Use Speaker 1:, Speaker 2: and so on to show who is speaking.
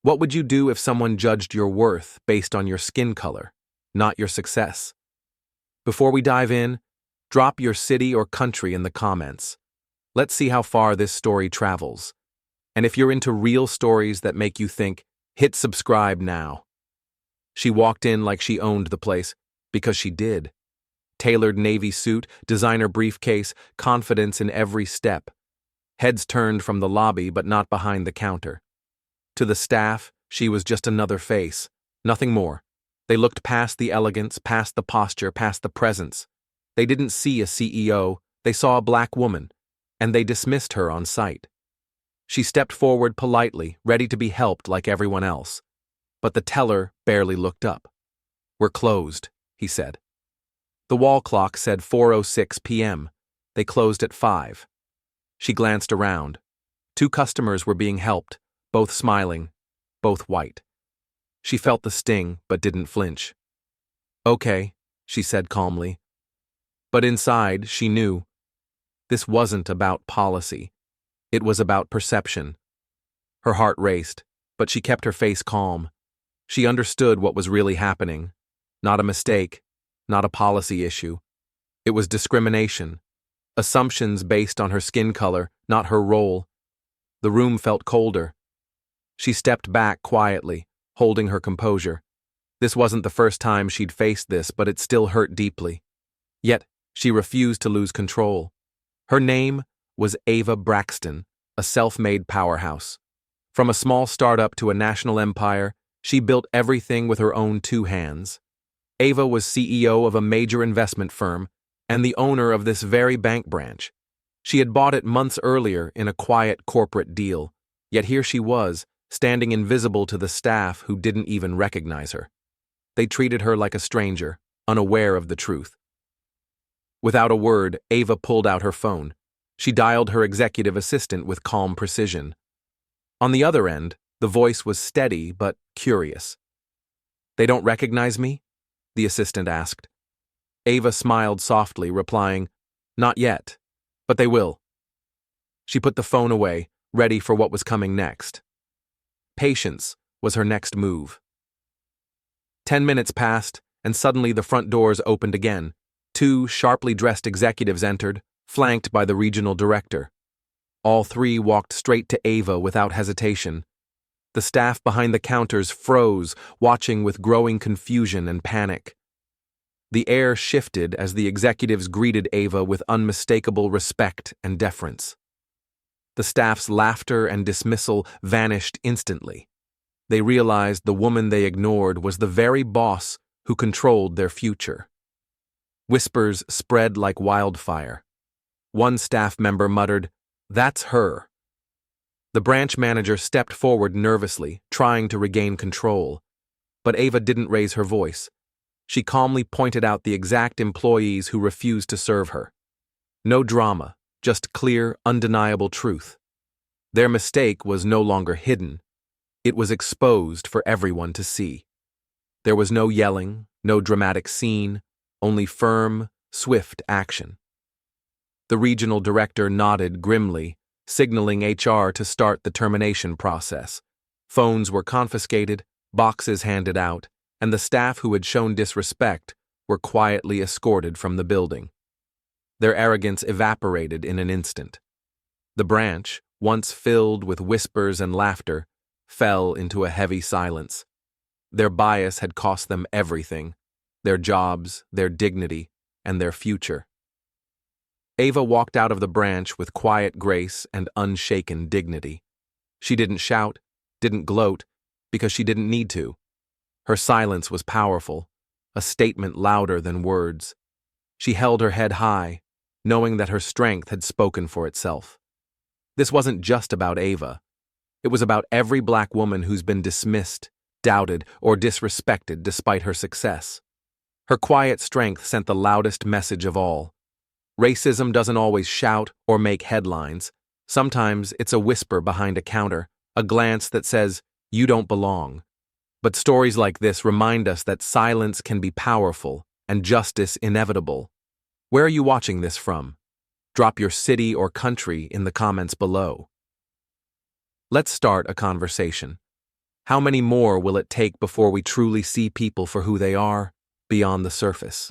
Speaker 1: What would you do if someone judged your worth based on your skin color, not your success? Before we dive in, drop your city or country in the comments. Let's see how far this story travels. And if you're into real stories that make you think, hit subscribe now. She walked in like she owned the place, because she did. Tailored navy suit, designer briefcase, confidence in every step. Heads turned from the lobby but not behind the counter. To the staff, she was just another face, nothing more. They looked past the elegance, past the posture, past the presence. They didn't see a CEO, they saw a black woman, and they dismissed her on sight. She stepped forward politely, ready to be helped like everyone else. But the teller barely looked up. "We're closed," he said. The wall clock said 4:06 p.m. They closed at 5. She glanced around. 2 customers were being helped, both smiling, both white. She felt the sting but didn't flinch. "Okay," she said calmly. But inside, she knew. This wasn't about policy. It was about perception. Her heart raced, but she kept her face calm. She understood what was really happening. Not a mistake, not a policy issue. It was discrimination. Assumptions based on her skin color, not her role. The room felt colder. She stepped back quietly, holding her composure. This wasn't the first time she'd faced this, but it still hurt deeply. Yet, she refused to lose control. Her name was Ava Braxton, a self-made powerhouse. From a small startup to a national empire, she built everything with her own 2 hands. Ava was CEO of a major investment firm and the owner of this very bank branch. She had bought it months earlier in a quiet corporate deal, yet here she was, standing invisible to the staff who didn't even recognize her. They treated her like a stranger, unaware of the truth. Without a word, Ava pulled out her phone. She dialed her executive assistant with calm precision. On the other end, the voice was steady but curious. "They don't recognize me?" the assistant asked. Ava smiled softly, replying, "Not yet, but they will." She put the phone away, ready for what was coming next. Patience was her next move. 10 minutes passed, and suddenly the front doors opened again. 2 sharply dressed executives entered, flanked by the regional director. All 3 walked straight to Ava without hesitation. The staff behind the counters froze, watching with growing confusion and panic. The air shifted as the executives greeted Ava with unmistakable respect and deference. The staff's laughter and dismissal vanished instantly. They realized the woman they ignored was the very boss who controlled their future. Whispers spread like wildfire. One staff member muttered, "That's her." The branch manager stepped forward nervously, trying to regain control. But Ava didn't raise her voice. She calmly pointed out the exact employees who refused to serve her. No drama, just clear, undeniable truth. Their mistake was no longer hidden. It was exposed for everyone to see. There was no yelling, no dramatic scene, only firm, swift action. The regional director nodded grimly, signaling HR to start the termination process. Phones were confiscated, boxes handed out, and the staff who had shown disrespect were quietly escorted from the building. Their arrogance evaporated in an instant. The branch, once filled with whispers and laughter, fell into a heavy silence. Their bias had cost them everything: their jobs, their dignity, and their future. Ava walked out of the branch with quiet grace and unshaken dignity. She didn't shout, didn't gloat, because she didn't need to. Her silence was powerful, a statement louder than words. She held her head high, knowing that her strength had spoken for itself. This wasn't just about Ava. It was about every black woman who's been dismissed, doubted, or disrespected despite her success. Her quiet strength sent the loudest message of all. Racism doesn't always shout or make headlines. Sometimes it's a whisper behind a counter, a glance that says, "You don't belong." But stories like this remind us that silence can be powerful and justice inevitable. Where are you watching this from? Drop your city or country in the comments below. Let's start a conversation. How many more will it take before we truly see people for who they are, beyond the surface?